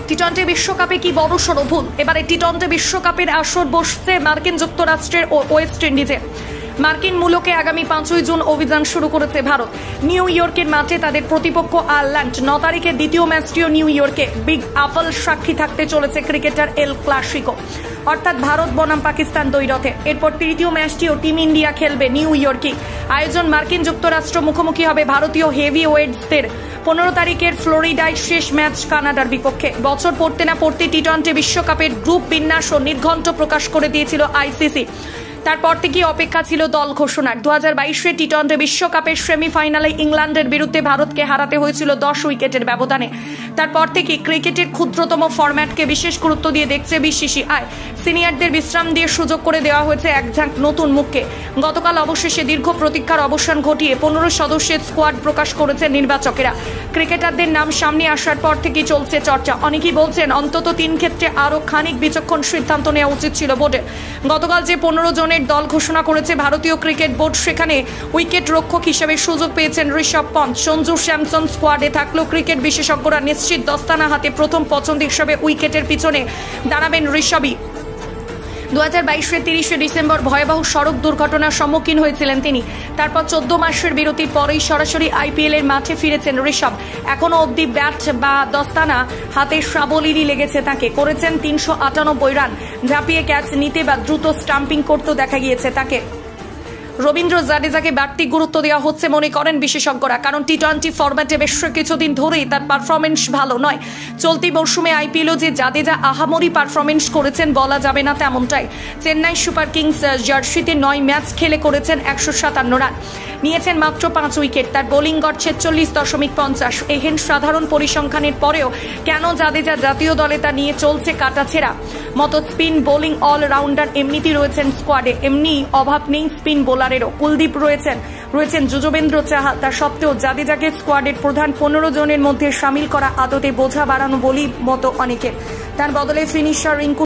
টি-20 বিশ্বকাপে কি বড়সড় ভুল। এবারে টি-20 বিশ্বকাপের আসর বসছে মার্কিন যুক্তরাষ্ট্রের ও ওয়েস্ট ইন্ডিজে। মার্কিন মূলকে আগামী 5ই জুন অভিযান শুরু করেছে ভারত। নিউ ইয়র্কের মাঠে তাদের প্রতিপক্ষ আয়ারল্যান্ড। 9 তারিখে দ্বিতীয় ম্যাচটিও নিউ ইয়র্কে। বিগ আপল সাক্ষী থাকতে চলেছে ক্রিকেটার এল ক্লাসিকো, অর্থাৎ ভারত বনাম পাকিস্তান দ্বৈরথে। এরপর তৃতীয় ম্যাচটিও টিম ইন্ডিয়া খেলবে নিউ ইয়র্কে। আয়োজন মার্কিন যুক্তরাষ্ট্র, মুখোমুখি হবে ভারতীয় হেভি ওয়েটসদের। 15 তারিখের ফ্লোরিডায় শেষ ম্যাচ কানাডার বিপক্ষে। বছর পড়তে না পড়তে টি-20 বিশ্বকাপের গ্রুপ বিন্যাস ও নির্ঘণ্ট প্রকাশ করে দিয়েছিল আইসিসি। তারপর থেকে অপেক্ষা ছিল দল ঘোষণার। 2022 টি-20 বিশ্বকাপের সেমিফাইনালে ইংল্যান্ডের বিরুদ্ধে ভারতকে হারাতে হয়েছিল 10 উইকেটের ব্যবধানে। তারপর থেকে ক্রিকেটের ক্ষুদ্রতম ফরম্যাটকে বিশেষ গুরুত্ব দিয়ে দেখছে বিসিসিআই। সিনিয়রদের বিশ্রাম দিয়ে সুযোগ করে দেওয়া হয়েছে এক ঝাঁক নতুন মুখকে। গতকাল অবশেষে দীর্ঘ প্রতীক্ষার অবসান ঘটিয়ে 15 সদস্যের স্কোয়াড প্রকাশ করেছে নির্বাচকেরা। ক্রিকেটারদের নাম সামনে আসার পর থেকেই চলছে চর্চা। অনেকেই বলছেন অন্তত 3 ক্ষেত্রে আরও খানিক বিচক্ষণ সিদ্ধান্ত নেওয়া উচিত ছিল বোর্ডের। গতকাল যে 15 জনের দল ঘোষণা করেছে ভারতীয় ক্রিকেট বোর্ড, সেখানে উইকেট রক্ষক হিসেবে সুযোগ পেয়েছেন ঋষভ পন্থ। সঞ্জু স্যামসন স্কোয়াডে থাকলেও ক্রিকেট বিশেষজ্ঞরা নিশ্চিত দস্তানা হাতে প্রথম পছন্দ হিসেবে উইকেটের পিছনে দাঁড়াবেন ঋষভই। 2022 30 ডিসেম্বর ভয়াবহ সড়ক দুর্ঘটনার সম্মুখীন হয়েছিলেন তিনি। তারপর 14 মাসের বিরতির পরেই সরাসরি আইপিএল এর মাঠে ফিরেছেন ঋষভ। এখনো অবধি ব্যাট বা দস্তানা হাতে সাবলীলই লেগেছে তাকে। করেছেন 398 রান। ঝাঁপিয়ে ক্যাচ নিতে বা দ্রুত স্টাম্পিং করতেও দেখা গিয়েছে তাকে। রবীন্দ্র জাদেজাকে বাড়তি গুরুত্ব দেওয়া হচ্ছে মনে করেন বিশেষজ্ঞরা, কারণ টি-20 ফরম্যাটে বেশ কিছুদিন ধরেই তার পারফরমেন্স ভালো নয়। চলতি মৌসুমে আইপিএলও যে জাদেজা আহামরি পারফরমেন্স করেছেন বলা যাবে না তেমনটাই। চেন্নাই সুপার কিংস জার্সিতে 9 ম্যাচ খেলে করেছেন 157 রান, নিয়েছেন মাত্র 5 উইকেট। তার বোলিং গড় 46.50। এহেন সাধারণ পরিসংখ্যানের পরেও কেন জাদেজা জাতীয় দলে তা নিয়ে চলছে কাটাছেঁড়া মতো। স্পিন বোলিং অলরাউন্ডার এমনিতেই রয়েছেন স্কোয়াডে, এমনি অভাব নেই স্পিন বোলারেরও। কুলদীপ রয়েছেন যুজবেন্দ্র চাহাল। তা সত্ত্বেও জাদেজাকে স্কোয়াডের প্রধান 15 জনের মধ্যে সামিল করা আদতে বোঝা বাড়ানো বলি মতো অনেকের। তার বদলে ফিনিশার রিঙ্কু